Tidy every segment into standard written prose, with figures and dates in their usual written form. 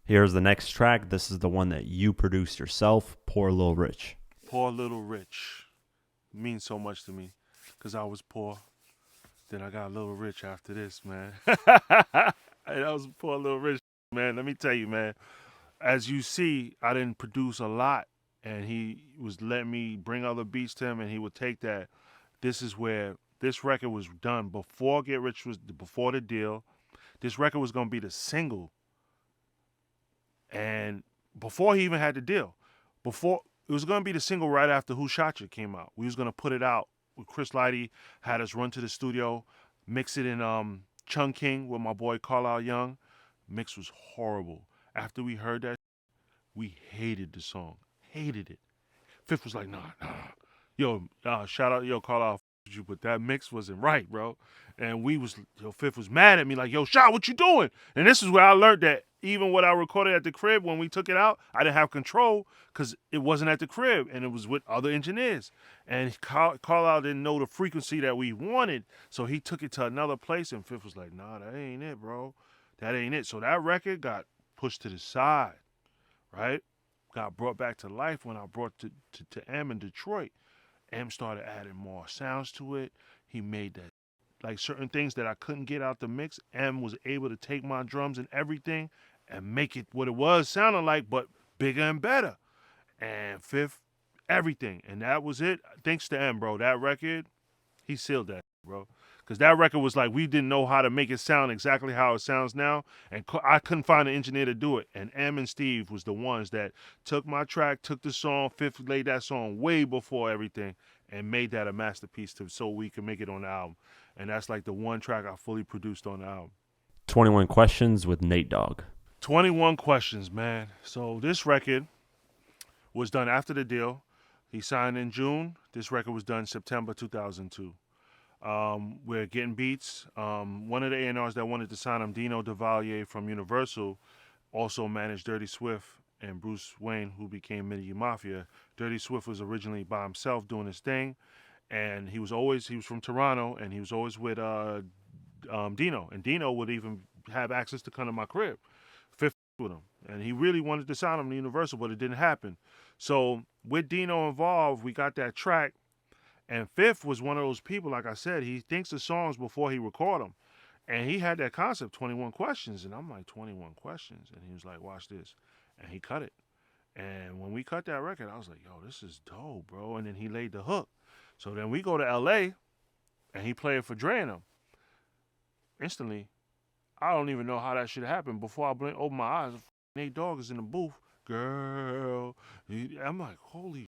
Here's the next track. This is the one that you produced yourself, Poor Lil Rich. Poor Little Rich means so much to me because I was poor. Then I got a little rich after this, man. Hey, that was Poor Little Rich, man. Let me tell you, man. As you see, I didn't produce a lot, and he was letting me bring other beats to him, and he would take that. This is where this record was done before Get Rich was before the deal. This record was gonna be the single, and before he even had the deal, before it was gonna be the single right after Who Shot You came out. We was gonna put it out. Chris Lighty had us run to the studio, mix it in Chung King with my boy Carlisle Young. Mix was horrible. After we heard that, we hated the song, hated it. Fifth was like, nah. Yo, shout out, yo, Carlisle, you, but that mix wasn't right, bro. And Fifth was mad at me, like, yo, Shot, what you doing? And this is where I learned that even what I recorded at the crib, when we took it out, I didn't have control because it wasn't at the crib and it was with other engineers. And Carlisle didn't know the frequency that we wanted, so he took it to another place, and Fifth was like, nah, that ain't it, bro. That ain't it. So that record got pushed to the side, right? Got brought back to life when I brought to M in Detroit. M started adding more sounds to it. He made that, like certain things that I couldn't get out the mix. M was able to take my drums and everything and make it what it was sounding like, but bigger and better. And Fifth, everything. And that was it. Thanks to M, bro. That record, he sealed that, bro. Because that record was like, we didn't know how to make it sound exactly how it sounds now. And I couldn't find an engineer to do it. And M and Steve was the ones that took my track, took the song, Fifth laid that song way before everything and made that a masterpiece so we could make it on the album. And that's like the one track I fully produced on the album. 21 Questions with Nate Dogg. 21 Questions, man. So this record was done after the deal. He signed in June. This record was done September 2002. We're getting beats. One of the A&Rs that wanted to sign him, Dino DeValier from Universal, also managed Dirty Swift and Bruce Wayne, who became Midi Mafia. Dirty Swift was originally by himself doing his thing, and he was from Toronto, and he was always with Dino, and Dino would even have access to come to my crib, fifth with him, and he really wanted to sign him to Universal, but it didn't happen. So with Dino involved, we got that track. And Fifth was one of those people, like I said, he thinks of songs before he record them. And he had that concept, 21 questions. And I'm like, 21 questions? And he was like, watch this. And he cut it. And when we cut that record, I was like, yo, this is dope, bro. And then he laid the hook. So then we go to L.A., and he played it for Dre and them. Instantly, I don't even know how that shit happened. Before I open my eyes, Nate Dogg is in the booth. Girl. I'm like, holy.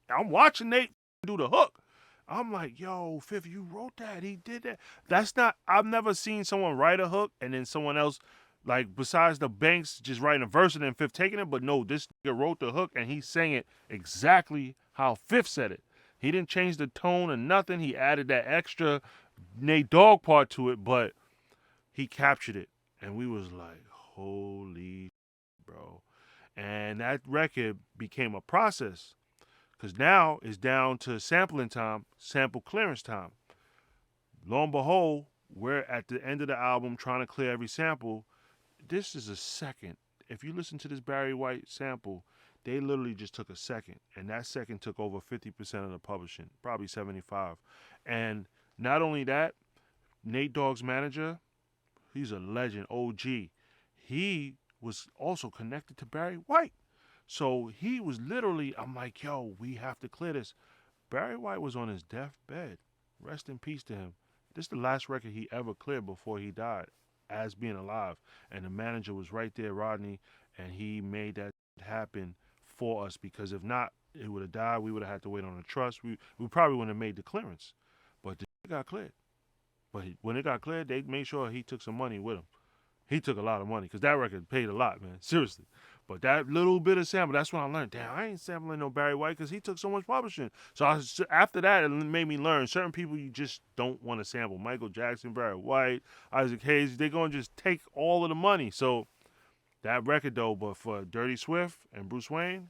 I'm watching Nate do the hook. I'm like, yo, Fifth, you wrote that. He did that. That's not, I've never seen someone write a hook and then someone else, like, besides the Banks, just writing a verse and then Fifth taking it. But no, this nigga wrote the hook and he sang it exactly how Fifth said it. He didn't change the tone or nothing. He added that extra Nate Dogg part to it, but he captured it. And we was like, holy bro. And that record became a process. Because now it's down to sampling time, sample clearance time. Lo and behold, we're at the end of the album trying to clear every sample. This is a second. If you listen to this Barry White sample, they literally just took a second. And that second took over 50% of the publishing, probably 75. And not only that, Nate Dogg's manager, he's a legend, OG. He was also connected to Barry White. So he was literally, I'm like, yo, we have to clear this. Barry White was on his deathbed. Rest in peace to him. This is the last record he ever cleared before he died, as being alive. And the manager was right there, Rodney, and he made that happen for us, because if not, it would have died. We would have had to wait on a trust. We probably wouldn't have made the clearance. But it got cleared. But when it got cleared, they made sure he took some money with him. He took a lot of money, because that record paid a lot, man. Seriously. But that little bit of sample, that's when I learned, damn, I ain't sampling no Barry White because he took so much publishing. So after that, it made me learn certain people you just don't want to sample. Michael Jackson, Barry White, Isaac Hayes, they're going to just take all of the money. So that record, though, but for Dirty Swift and Bruce Wayne,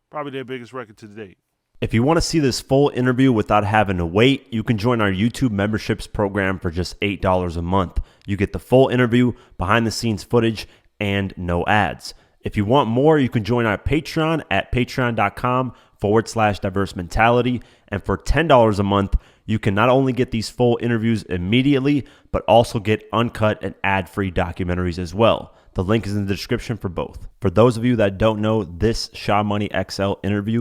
probably their biggest record to date. If you want to see this full interview without having to wait, you can join our YouTube memberships program for just $8 a month. You get the full interview, behind-the-scenes footage, and no ads. If you want more, you can join our Patreon at patreon.com/diverse mentality. And for $10 a month, you can not only get these full interviews immediately, but also get uncut and ad-free documentaries as well. The link is in the description for both. For those of you that don't know, this Shaw Money XL interview